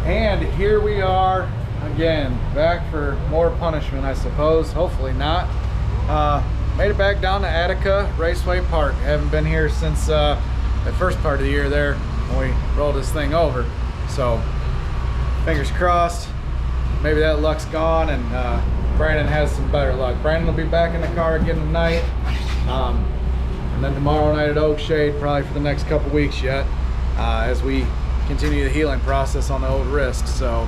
And here we are again, back for more punishment, I suppose. Hopefully not. Made it back down to Attica Raceway Park. Haven't been here since the first part of the year there when we rolled this thing over. So fingers crossed, maybe that luck's gone and Brandon has some better luck. Brandon will be back in the car again tonight. And then tomorrow night at Oak Shade, probably for the next couple weeks yet, as we continue the healing process on the old wrist. So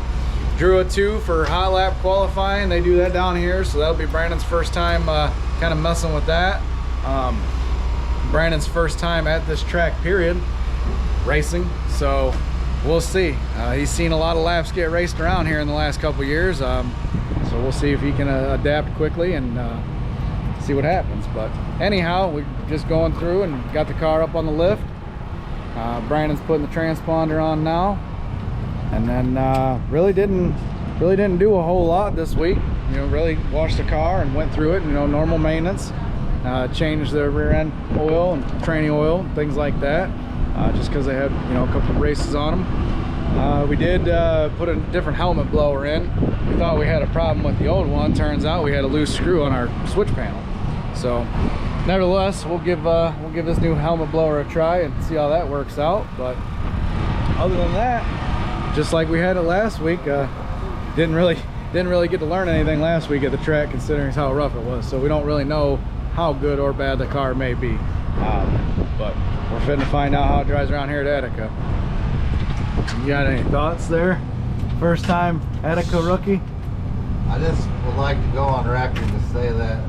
drew a 2 for hot lap qualifying. They do that down here, so that'll be Brandon's first time kind of messing with that. Brandon's first time at this track, period, racing. So we'll see. He's seen a lot of laps get raced around here in the last couple years. So we'll see if he can adapt quickly and see what happens. But anyhow, we're just going through and got the car up on the lift. Brandon's putting the transponder on now, and then really didn't do a whole lot this week. You know, really washed the car and went through it. You know, normal maintenance, changed the rear end oil and training oil, things like that, just because they had, you know, a couple of races on them. We did put a different helmet blower in. We thought we had a problem with the old one. Turns out we had a loose screw on our switch panel. So nevertheless, we'll give this new helmet blower a try and see how that works out. But other than that, just like we had it last week, didn't really get to learn anything last week at the track, considering how rough it was. So we don't really know how good or bad the car may be. But we're fitting to find out how it drives around here at Attica. You got any thoughts there? First time Attica rookie? I just would like to go on record to say that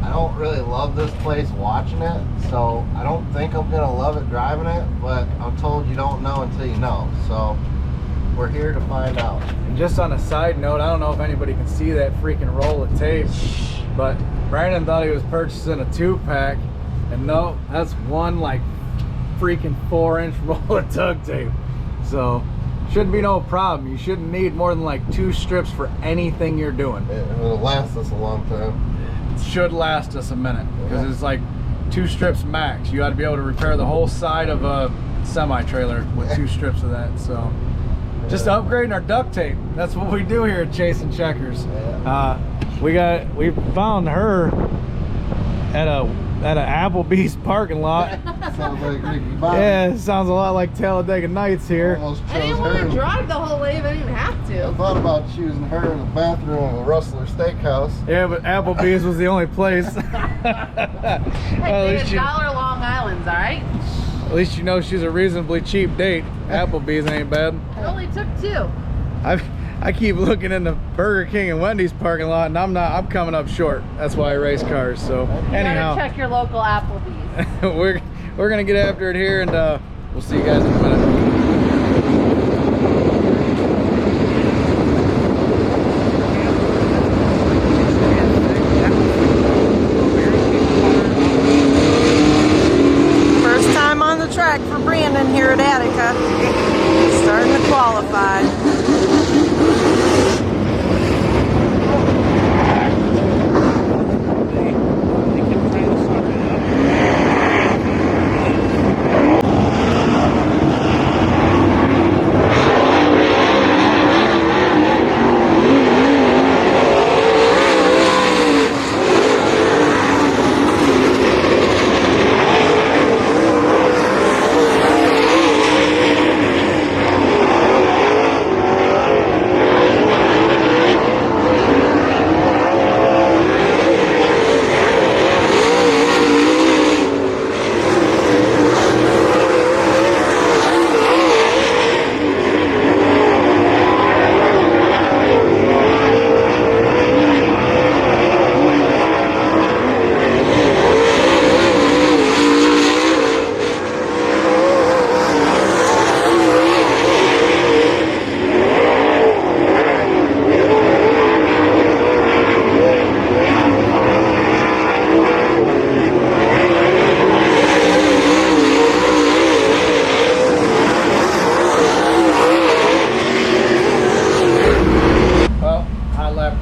I don't really love this place watching it, so I don't think I'm gonna love it driving it, but I'm told you don't know until you know, so we're here to find out. And just on a side note, I don't know if anybody can see that freaking roll of tape, but Brandon thought he was purchasing a 2-pack, and no, that's one like freaking 4-inch roll of duct tape. So shouldn't be no problem. You shouldn't need more than like 2 strips for anything you're doing. It'll last us a long time. Should last us a minute, because it's like 2 strips max. You got to be able to repair the whole side of a semi-trailer with 2 strips of that. So just upgrading our duct tape. That's what we do here at Chasing Checkers. We found her at an Applebee's parking lot. Sounds like Ricky Bobby. Yeah, it sounds a lot like Talladega Nights here. I didn't want to drive the whole way if I didn't have to. I thought about choosing her in the bathroom of a Rustler Steakhouse. Yeah, but Applebee's was the only place. Hey, they had $1 Long Island's, all right? At least you know she's a reasonably cheap date. Applebee's ain't bad. It only took 2. I keep looking in the Burger King and Wendy's parking lot, and I'm coming up short. That's why I race cars. So anyhow, gotta check your local Applebee's. we're gonna get after it here, and we'll see you guys in a minute. First time on the track for Brandon here at Attica. Starting to qualify.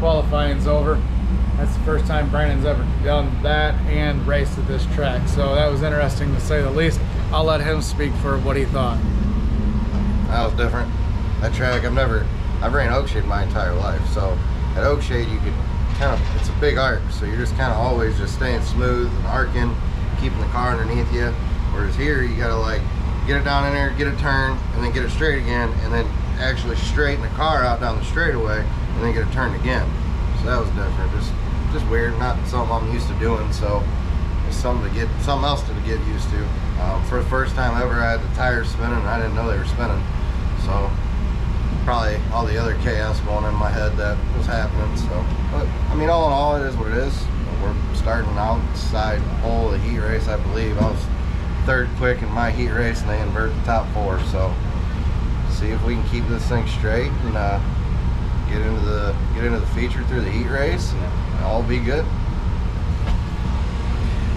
qualifying's over. That's the first time Brandon's ever done that and raced at this track. So that was interesting to say the least. I'll let him speak for what he thought. That was different. That track, I've ran Oakshade my entire life. So at Oakshade, you could it's a big arc. So you're just kind of always just staying smooth and arcing, keeping the car underneath you. Whereas here, you gotta like get it down in there, get a turn, and then get it straight again, and then actually straighten the car out down the straightaway, and then get it turned again. So that was different. Just weird, not something I'm used to doing. So it's something else to get used to. For the first time ever, I had the tires spinning, and I didn't know they were spinning. So probably all the other chaos going in my head that was happening. So, but I mean, all in all, it is what it is. We're starting outside pole of the heat race, I believe. I was third quick in my heat race, and they invert the top 4. So see if we can keep this thing straight and get into the feature through the heat race, and all be good.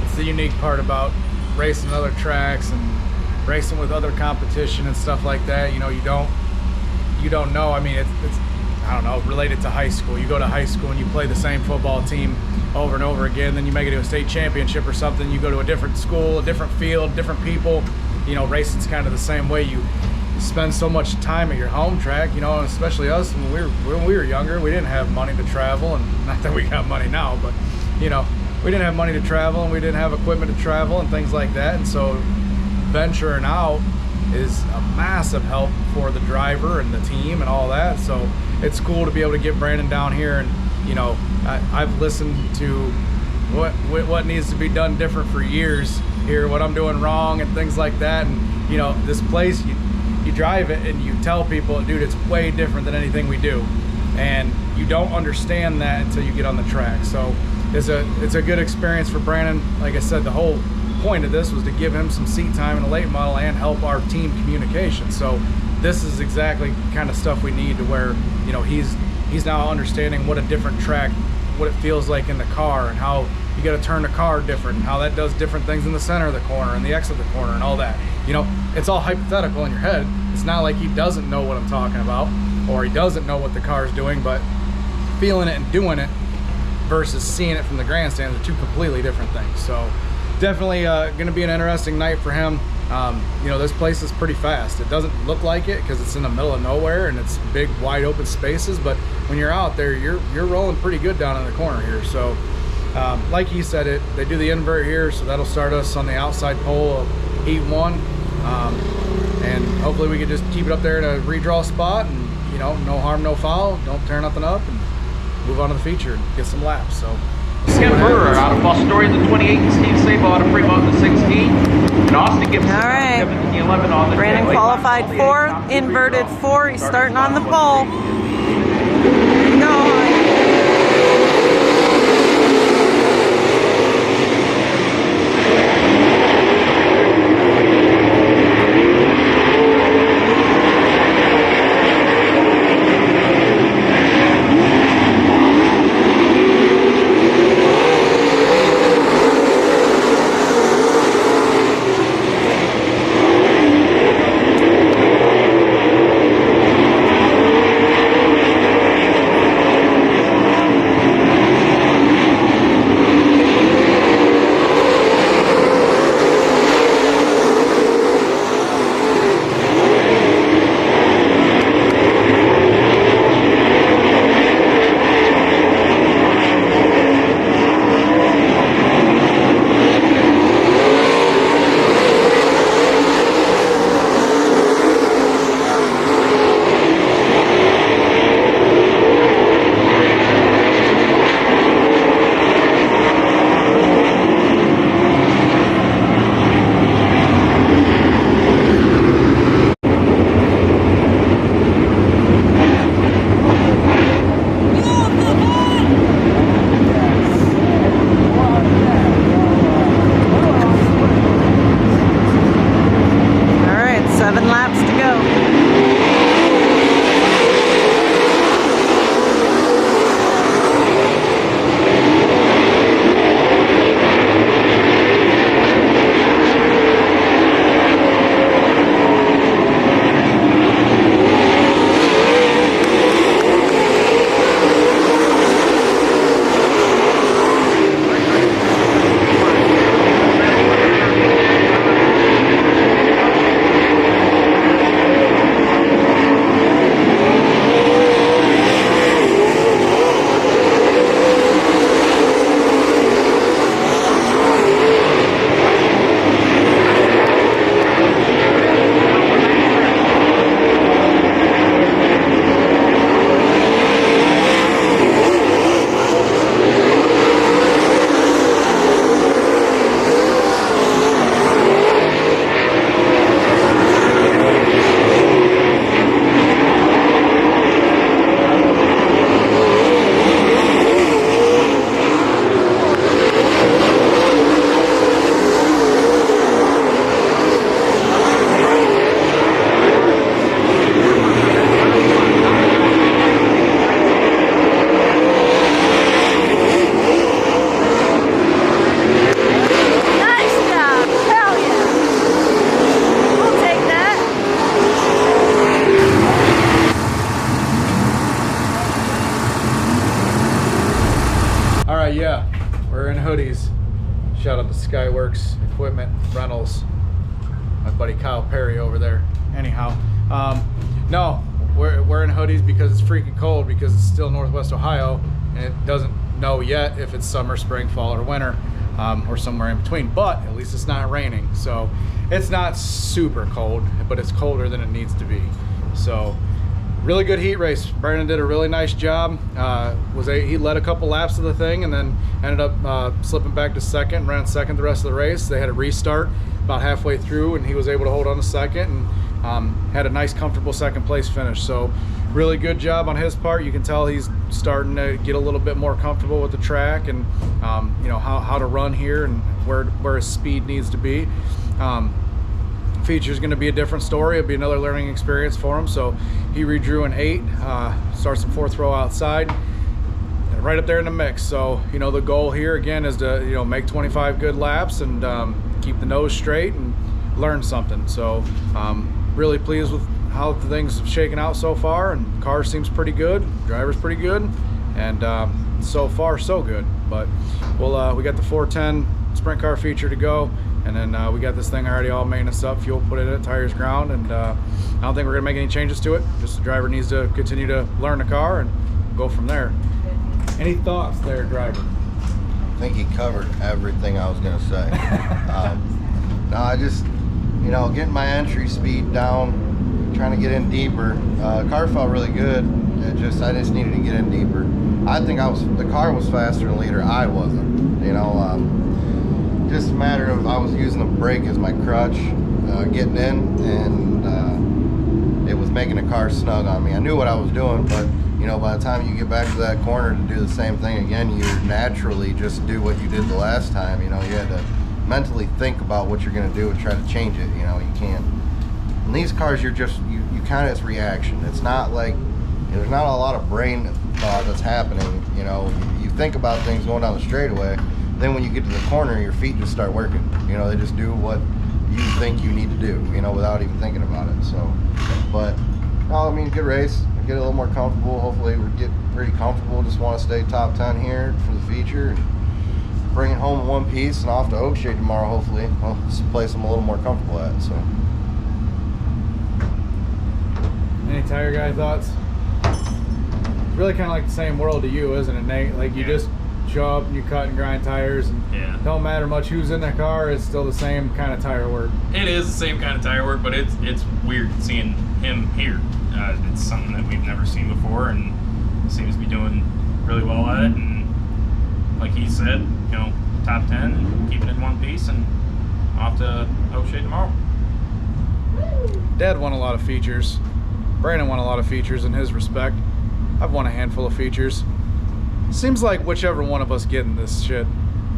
It's the unique part about racing other tracks and racing with other competition and stuff like that. You know, you don't know. I mean, it's I don't know, related to high school. You go to high school and you play the same football team over and over again, then you make it to a state championship or something. You go to a different school, a different field, different people. You know, racing's kind of the same way. You spend so much time at your home track, you know, especially us when we were younger. We didn't have money to travel, and not that we got money now, but you know, we didn't have money to travel, and we didn't have equipment to travel and things like that. And so venturing out is a massive help for the driver and the team and all that. So it's cool to be able to get Brandon down here, and you know, I've listened to what needs to be done different for years here, what I'm doing wrong and things like that. And you know, this place, you drive it and you tell people, dude, it's way different than anything we do, and you don't understand that until you get on the track. So it's a good experience for Brandon. Like I said, the whole point of this was to give him some seat time in a late model and help our team communication. So this is exactly the kind of stuff we need, to where, you know, he's now understanding what a different track, what it feels like in the car, and how you got to turn the car different, and how that does different things in the center of the corner and the exit of the corner and all that. You know, it's all hypothetical in your head. It's not like he doesn't know what I'm talking about, or he doesn't know what the car is doing, but feeling it and doing it versus seeing it from the grandstand are two completely different things. So definitely going to be an interesting night for him. You know, this place is pretty fast. It doesn't look like it because it's in the middle of nowhere and it's big, wide open spaces, but when you're out there, you're rolling pretty good down in the corner here. So like he said, they do the invert here, so that'll start us on the outside pole of heat 1, and hopefully we can just keep it up there in a redraw spot, and you know, no harm, no foul, don't tear nothing up, and move on to the feature and get some laps. So Ken Burr out of Fostoria in the 28, and Steve Sabo out of Fremont in the 16, and Austin Gibson All right. in the 11 on the Brandon 10. qualified 4th, inverted 4. He's starting on the pole. There you go. hoodies, shout out to Skyworks Equipment Rentals, my buddy Kyle Perry over there. Anyhow, no, we're wearing hoodies because it's freaking cold, because it's still Northwest Ohio and it doesn't know yet if it's summer, spring, fall, or winter, or somewhere in between. But at least it's not raining, so it's not super cold, but it's colder than it needs to be. So really good heat race. Brandon did a really nice job. He led a couple laps of the thing and then ended up slipping back to second, ran second the rest of the race. They had a restart about halfway through and he was able to hold on to second and had a nice comfortable second place finish. So really good job on his part. You can tell he's starting to get a little bit more comfortable with the track and you know how to run here and where his speed needs to be. Feature is going to be a different story. It'll be another learning experience for him. So he redrew an 8, starts the 4th row outside, right up there in the mix. So you know the goal here again is to make 25 good laps and keep the nose straight and learn something. So really pleased with how the things have shaken out so far, and the car seems pretty good, driver's pretty good, and so far so good. But we got the 410 sprint car feature to go. And then we got this thing already all maintenance up, fuel put in it, tires ground, and I don't think we're gonna make any changes to it. Just the driver needs to continue to learn the car and go from there. Any thoughts there, driver? I think he covered everything I was gonna say. No, I just, getting my entry speed down, trying to get in deeper. The car felt really good. I just needed to get in deeper. I think the car was faster than leader. I wasn't. Just a matter of I was using the brake as my crutch, getting in, and it was making the car snug on me. I knew what I was doing, but by the time you get back to that corner to do the same thing again, you naturally just do what you did the last time. You had to mentally think about what you're going to do and try to change it. You can't. In these cars, you kind of, it's reaction. It's not like there's not a lot of brain thought that's happening. You think about things going down the straightaway. Then when you get to the corner, your feet just start working. They just do what you think you need to do, without even thinking about it. So, but no, good race. Get a little more comfortable. Hopefully we get pretty comfortable. Just want to stay top 10 here for the feature. And bring it home in one piece and off to Oakshade tomorrow. Hopefully, well, it's a place I'm a little more comfortable at. So, any tire guy thoughts? It's really kind of like the same world to you, isn't it, Nate? Like you just show up and you cut and grind tires, and don't matter much who's in the car, it's still the same kind of tire work. It is the same kind of tire work, but it's weird seeing him here. It's something that we've never seen before, and he seems to be doing really well at it. And like he said, top 10 and keeping it in one piece, and off to Oakshade tomorrow. Dad won a lot of features. Brandon won a lot of features in his respect. I've won a handful of features. Seems like whichever one of us getting this shit,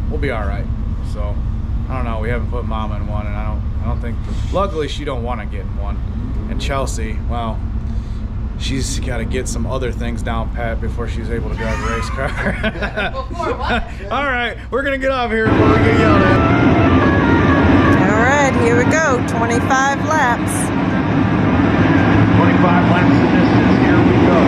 we'll be all right. So I don't know. We haven't put Mama in one, and I don't think. Luckily, she don't want to get in one. And Chelsea, well, she's got to get some other things down pat before she's able to drive a race car. Before what? All right, we're gonna get off here before we get yelled at. All right, here we go. 25 laps. 25 laps of distance. Here we go.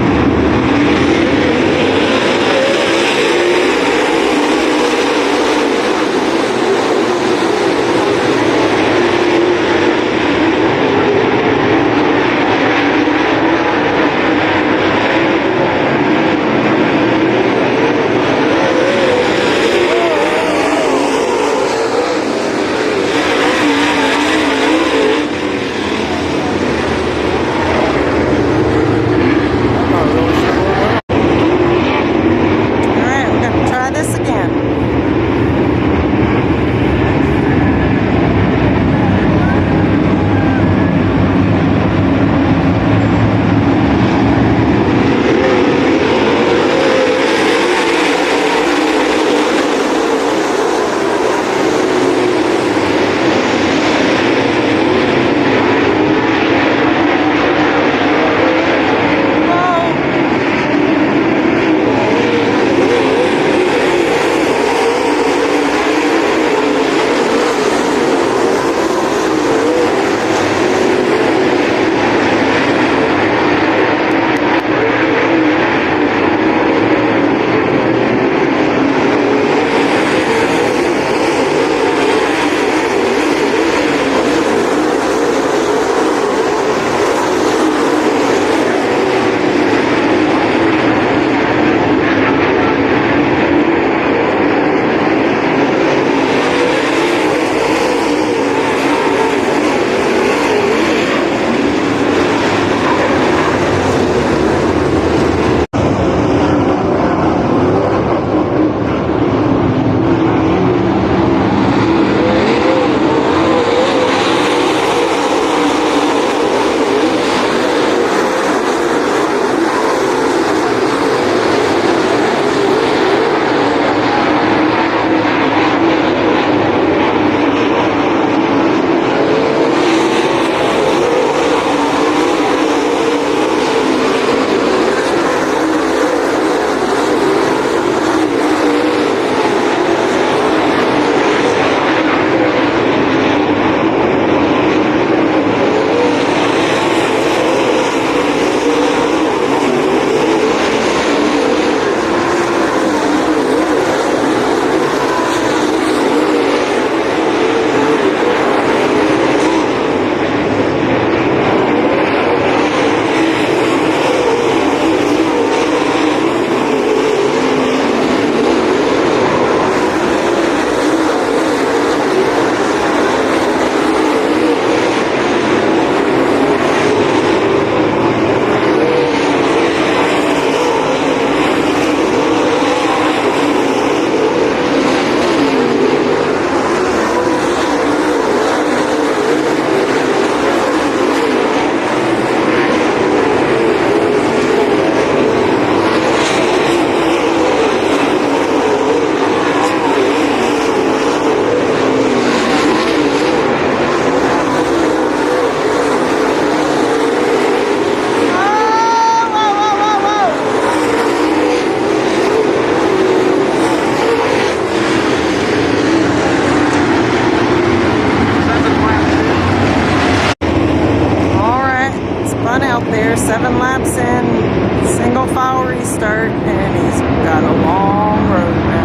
there, 7 laps in, single file restart, and he's got a long road now.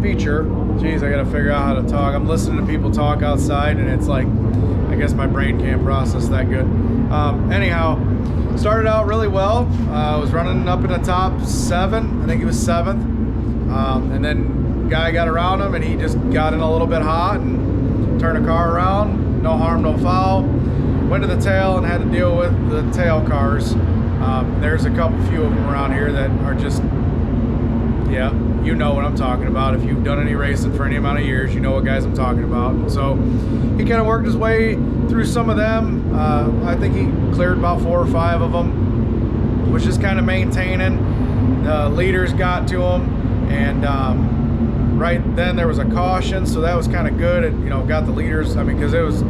feature. Geez, I gotta figure out how to talk. I'm listening to people talk outside, and it's like, I guess my brain can't process that good. Anyhow, started out really well. I was running up in the top 7. I think he was 7th. And then guy got around him, and he just got in a little bit hot and turned the car around. No harm, no foul. Went to the tail and had to deal with the tail cars. There's a few of them around here that are just, yeah, you know what I'm talking about. If you've done any racing for any amount of years, you know what guys I'm talking about. And so he kind of worked his way through some of them. I think he cleared about 4 or 5 of them, was just kind of maintaining. The leaders got to him, and right then there was a caution, so that was kind of good. It, you know, got the leaders, I mean, because it was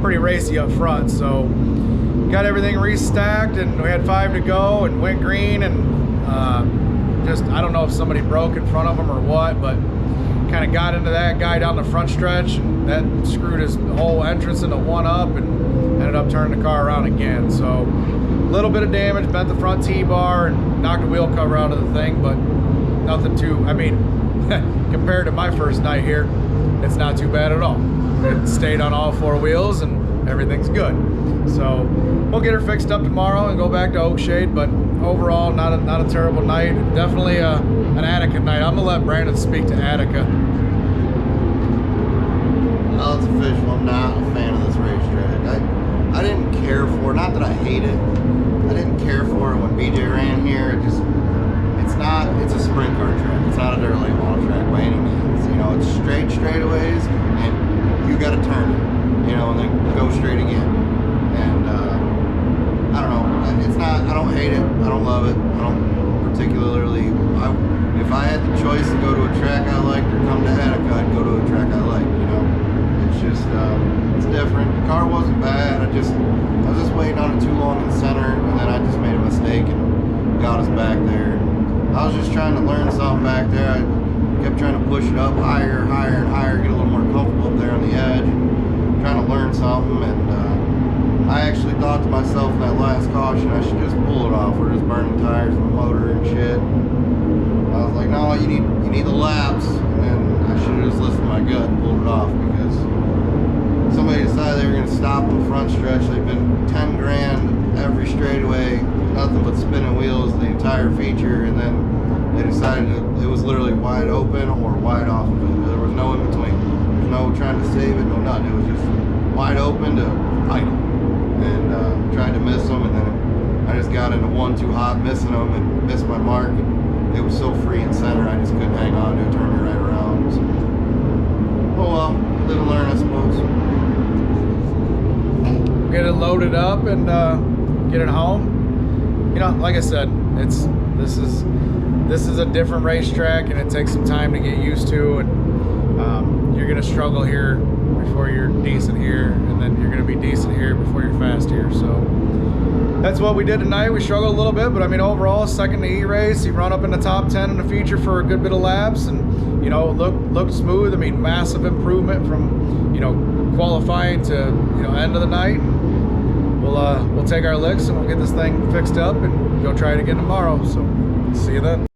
pretty racy up front. So got everything restacked, and we had 5 to go, and went green, and just, I don't know if somebody broke in front of him or what, but kind of got into that guy down the front stretch, and that screwed his whole entrance into 1 up, and ended up turning the car around again. So a little bit of damage, bent the front T-bar and knocked the wheel cover out of the thing, but nothing too, I mean, compared to my first night here, it's not too bad at all. It stayed on all 4 wheels, and everything's good. So we'll get her fixed up tomorrow and go back to Oakshade, but overall, not a terrible night. Definitely an Attica night. I'm gonna let Brandon speak to Attica. Well, it's official. I'm not a fan of this racetrack. I didn't care for it. Not that I hate it. I didn't care for it when BJ ran here. It's a sprint car track. It's not a dirt late model track by any means. You know, it's straightaways, and you got to turn it, you know, and then go straight again. And I don't know. It's not. I don't hate it. I don't love it. I don't particularly. If I had the choice to go to a track I liked or come to Attica, I'd go to a track I like. You know, it's just it's different. The car wasn't bad. I was just waiting on it too long in the center, and then I just made a mistake and got us back there. I was just trying to learn something back there. I kept trying to push it up higher, higher, and higher, get a little more comfortable up there on the edge, and trying to learn something. And I actually thought to myself in that last caution, I should just pull it off. We're just burning tires and the motor and shit. I was like, no, you need the laps. And then I should have just listened to my gut and pulled it off, because somebody decided they were going to stop on the front stretch. They've been 10 grand every straightaway, nothing but spinning wheels the entire feature, and then they decided it was literally wide open or wide off of it. There was no in between. There's no trying to save it, no nothing. It was just wide open to idle, and tried to miss them, and then I just got into 1 too hot, missing them, and missed my mark. It was so free in center, I just couldn't hang on to it, turned me right around. So, oh well, live and learn, I suppose. Get it loaded up and get it home. You know, like I said, this is a different racetrack, and it takes some time to get used to, and you're gonna struggle here before you're decent here, and then you're gonna be decent here before you're fast here. So that's what we did tonight. We struggled a little bit, but I mean, overall, second to E-race. He run up in the top 10 in the feature for a good bit of laps, and you know, looked smooth. I mean, massive improvement from, you know, qualifying to, you know, end of the night. We'll take our licks, and we'll get this thing fixed up and go try it again tomorrow. So see you then.